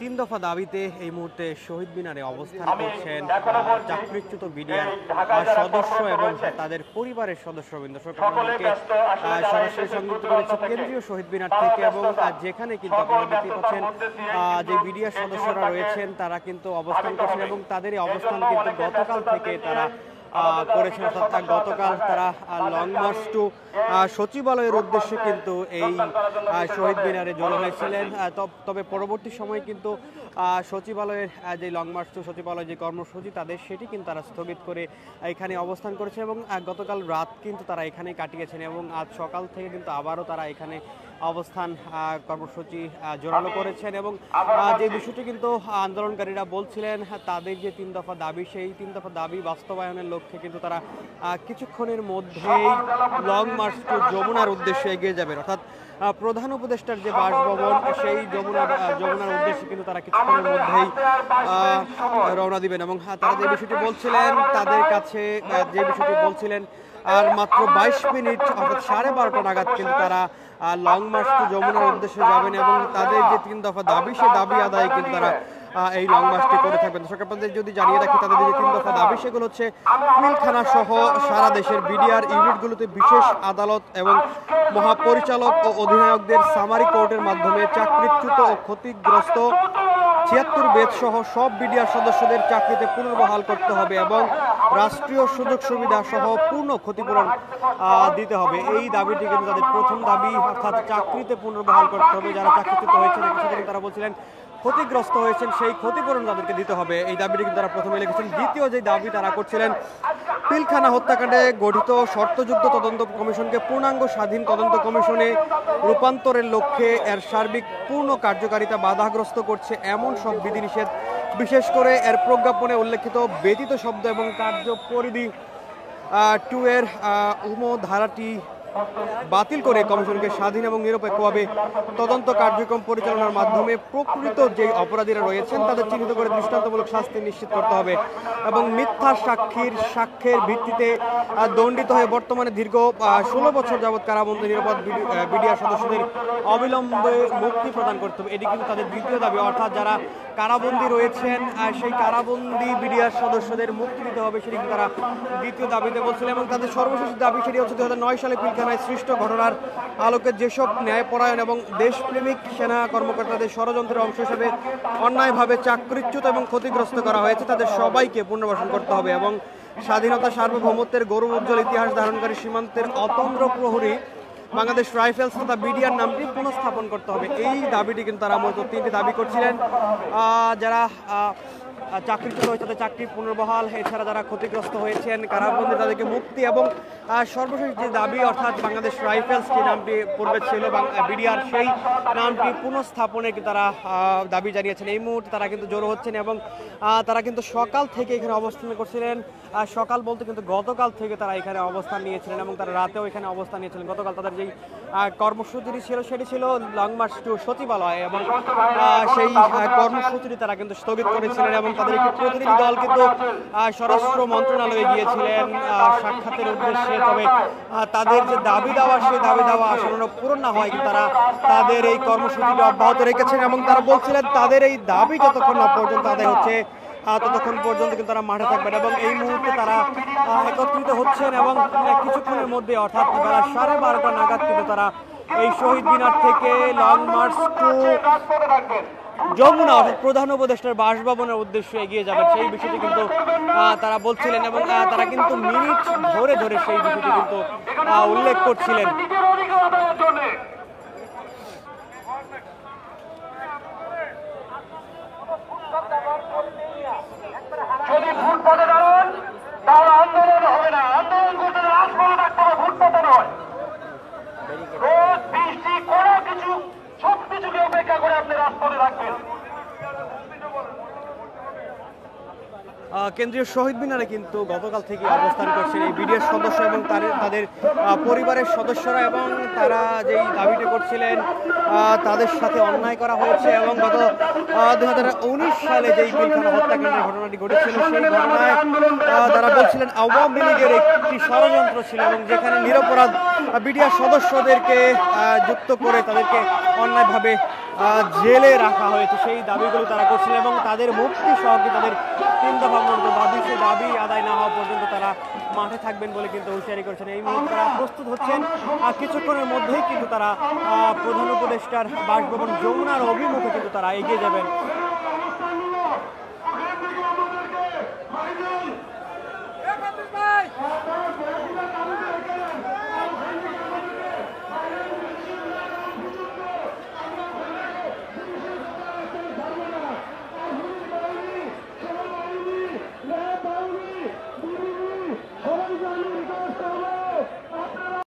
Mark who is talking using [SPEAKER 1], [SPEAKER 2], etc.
[SPEAKER 1] তিন দফা দাবিতে এই মুহূর্তে শহীদ মিনারে অবস্থান করছেন চাকরিচ্যুত বিডিআর সদস্য এবং তাদের পরিবারের সদস্যবৃন্দ। সরাসরি সংযুক্ত করেছে কেন্দ্রীয় শহীদ মিনার থেকে এবং যেখানে কিন্তু আপনারা দেখতে পাচ্ছেন যে বিডিআর সদস্যরা রয়েছেন তারা কিন্তু অবস্থান করছেন এবং তাদের এই অবস্থান কিন্তু গতকাল থেকে তারা করেছেন, অর্থাৎ গতকাল তারা লং মার্চ টু সচিবালয়ের উদ্দেশ্যে কিন্তু এই শহীদ মিনারে জড়ো হয়েছিলেন। তবে পরবর্তী সময়ে কিন্তু সচিবালয়ের যে লং মার্চ টু সচিবালয় যে কর্মসূচি তাদের সেটি কিন্তু তারা স্থগিত করে এখানে অবস্থান করেছে এবং গতকাল রাত কিন্তু তারা এখানেই কাটিয়েছেন এবং আজ সকাল থেকে কিন্তু আবারও তারা এখানে অবস্থান কর্মসূচি জোরালো করেছেন এবং যে বিষয়টি কিন্তু আন্দোলনকারীরা বলছিলেন তাদের যে তিন দফা দাবি, সেই তিন দফা দাবি বাস্তবায়নের লক্ষ্যে কিন্তু তারা কিছুক্ষণের মধ্যেই লং মার্চ টু যমুনার উদ্দেশ্যে এগিয়ে যাবেন। অর্থাৎ প্রধান উপদেষ্টার যে বাসভবন সেই যমুনার উদ্দেশ্যে কিন্তু তারা কিছুক্ষণের মধ্যেই রওনা দিবেন এবং তারা যে বিষয়টি বলছিলেন তাদের কাছে যে বিষয়টি বলছিলেন আর মাত্র 22 মিনিট অর্থাৎ 12:30 নাগাদ কিন্তু তারা লং মার্চ টু যমুনার উদ্দেশ্যে যাবেন এবং তাদের যে তিন দফা দাবি সেই দাবি আদায়ে কিন্তু তারা এই লং মার্চটি করে থাকবেন। দর্শক আপনাদের যদি জানিয়ে রাখি তাদের যে তিন দফা দাবি সেগুলো হচ্ছে পিলখানা সহ সারা দেশের বিডিআর ইউনিটগুলোতে বিশেষ আদালত এবং মহাপরিচালক ও অধিনায়কদের সামারি কোর্টের মাধ্যমে চাকরিচ্যুত ও ক্ষতিগ্রস্ত 76 বেদ সহ সব বিডিআর সদস্যদের চাকরিতে পুনর্বহাল করতে হবে এবং রাষ্ট্রীয় সুযোগ সুবিধা সহ পূর্ণ ক্ষতিপূরণ দিতে হবে। এই দাবিটি কিন্তু তাদের প্রথম দাবি, অর্থাৎ চাকরিতে পুনর্বহাল করতে হবে। যারা চাকরিচ্যুত হয়েছেন তারা বলছিলেন ক্ষতিগ্রস্ত হয়েছেন সেই ক্ষতিপূরণ তাদেরকে দিতে হবে, এই দাবিটি কিন্তু তারা প্রথমে লিখেছেন। দ্বিতীয় যে দাবি তারা করছিলেন পিলখানা হত্যাকাণ্ডে গঠিত শর্তযুক্ত তদন্ত কমিশনকে পূর্ণাঙ্গ স্বাধীন তদন্ত কমিশনে রূপান্তরের লক্ষ্যে এর সার্বিক পূর্ণ কার্যকারিতা বাধাগ্রস্ত করছে এমন সব বিধিনিষেধ, বিশেষ করে এর প্রজ্ঞাপনে উল্লেখিত ব্যতীত শব্দ এবং কার্য পরিধি 2 এর ধারাটি বাতিল করে কমিশনকে স্বাধীন এবং নিরপেক্ষভাবে তদন্ত কার্যক্রম পরিচালনার মাধ্যমে প্রকৃত যে অপরাধীরা রয়েছেন তাদের চিহ্নিত করে দৃষ্টান্তমূলক শাস্তি নিশ্চিত করতে হবে এবং মিথ্যা সাক্ষ্যের ভিত্তিতে দণ্ডিত হয়ে বর্তমানে দীর্ঘ 16 বছর যাবৎ কারাবন্দী নিরাপদ বিডিআর সদস্যদের অবিলম্বে মুক্তি প্রদান করতে হবে। এটি কিন্তু তাদের দ্বিতীয় দাবি, অর্থাৎ যারা কারাবন্দী রয়েছেন সেই কারাবন্দী বিডিআর সদস্যদের মুক্তি দিতে হবে, সেটি কিন্তু তারা দ্বিতীয় দাবিতে বলছিলেন এবং তাদের সর্বশেষ দাবি সেটি হচ্ছে 2009 সালে পিলখানায় সৃষ্ট ঘটনার আলোকে যেসব ন্যায়পরায়ণ এবং দেশপ্রেমিক সেনা কর্মকর্তাদের ষড়যন্ত্রের অংশ হিসেবে অন্যায়ভাবে চাকরিচ্যুত এবং ক্ষতিগ্রস্ত করা হয়েছে তাদের সবাইকে পুনর্বাসন করতে হবে এবং স্বাধীনতা সার্বভৌমত্বের গৌরব উজ্জ্বল ইতিহাস ধারণকারী সীমান্তের অতন্দ্র প্রহরী বাংলাদেশ রাইফেলস তথা বিডিআর নামটি পুনঃস্থাপন করতে হবে। এই দাবিটি কিন্তু তারা মূলত তিনটি দাবি করছিলেন। যারা চাকরিচ্যুত হয়েছে তাদের চাকরি পুনর্বহাল, এছাড়া যারা ক্ষতিগ্রস্ত হয়েছেন কারাবন্দী তাদেরকে মুক্তি এবং সর্বশেষ যে দাবি অর্থাৎ বাংলাদেশ রাইফেলস যে নামটি পূর্বে ছিল বিডিআর সেই নামটি পুনঃস্থাপনে তারা দাবি জানিয়েছেন। এই মুহূর্তে তারা কিন্তু জড়ো হচ্ছেন এবং তারা কিন্তু সকাল থেকে এখানে অবস্থান করছিলেন। সকাল বলতে কিন্তু গতকাল থেকে তারা এখানে অবস্থান নিয়েছিলেন এবং তারা রাতেও এখানে অবস্থান নিয়েছিলেন। গতকাল তাদের যেই কর্মসূচিটি ছিল সেটি ছিল লং মার্চ টু সচিবালয় এবং সেই কর্মসূচিটি তারা কিন্তু স্থগিত করেছিলেন এবং তাদের একটি প্রতিনিধি দল কিন্তু স্বরাষ্ট্র মন্ত্রণালয়ে গিয়েছিলেন সাক্ষাতের উদ্দেশ্যে। তবে তাদের যে দাবি দেওয়া সেই দাবি দেওয়া আসলে পূরণ না হয় তারা তাদের এই কর্মসূচিটি অব্যাহত রেখেছেন এবং তারা বলছিলেন তাদের এই দাবি যতক্ষণ না পর্যন্ত আদায় হচ্ছে ততক্ষণ পর্যন্ত কিন্তু তারা মাঠে থাকবেন এবং এই মুহূর্তে তারা একত্রিত হচ্ছেন এবং কিছুক্ষণের মধ্যে অর্থাৎ বেলা 12:30 নাগাদ কিন্তু তারা এই শহীদ মিনার থেকে লং মার্চ টু যমুনা অর্থাৎ প্রধান উপদেষ্টার বাসভবনের উদ্দেশ্যে এগিয়ে যাবেন, সেই বিষয়টি কিন্তু তারা বলছিলেন এবং তারা কিন্তু মিনিট ধরে ধরে সেই বিষয়টি কিন্তু উল্লেখ করছিলেন।
[SPEAKER 2] যদি ভোট পদে দাঁড়ান তাহলে আন্দোলন হবে না, আন্দোলন করতে রাজপথে থাকতে হবে, ভোট পদে নয়। রোদ বৃষ্টি কোনো কিছু সব কিছুকে উপেক্ষা করে আপনি রাজপথে থাকবেন।
[SPEAKER 1] কেন্দ্রীয় শহীদ মিনারে কিন্তু গতকাল থেকে অবস্থান করছেন এই বিডিআর সদস্য এবং তাদের পরিবারের সদস্যরা এবং তারা যেই দাবিটি করছিলেন তাদের সাথে অন্যায় করা হয়েছে এবং গত 2019 সালে যেই পিলখানা হত্যাকাণ্ডের ঘটনাটি ঘটেছিল সেই ঘটনায় তারা বলছিলেন আওয়ামী লীগের একটি ষড়যন্ত্র ছিল এবং যেখানে নিরপরাধ বিডিআর সদস্যদেরকে যুক্ত করে তাদেরকে অন্যায়ভাবে জেলে রাখা হয়েছে সেই দাবিগুলো তারা করছিলেন এবং তাদের মুক্তি সহ তাদের 3 দফা মূলত দাবি, সেই দাবি আদায় না হওয়া পর্যন্ত তারা মাঠে থাকবেন বলে কিন্তু হুঁশিয়ারি করেছেন। এই মুহূর্তে তারা প্রস্তুত হচ্ছেন, কিছুক্ষণের মধ্যেই কিন্তু তারা প্রধান উপদেষ্টার বাসভবন যমুনার অভিমুখে কিন্তু তারা এগিয়ে যাবেন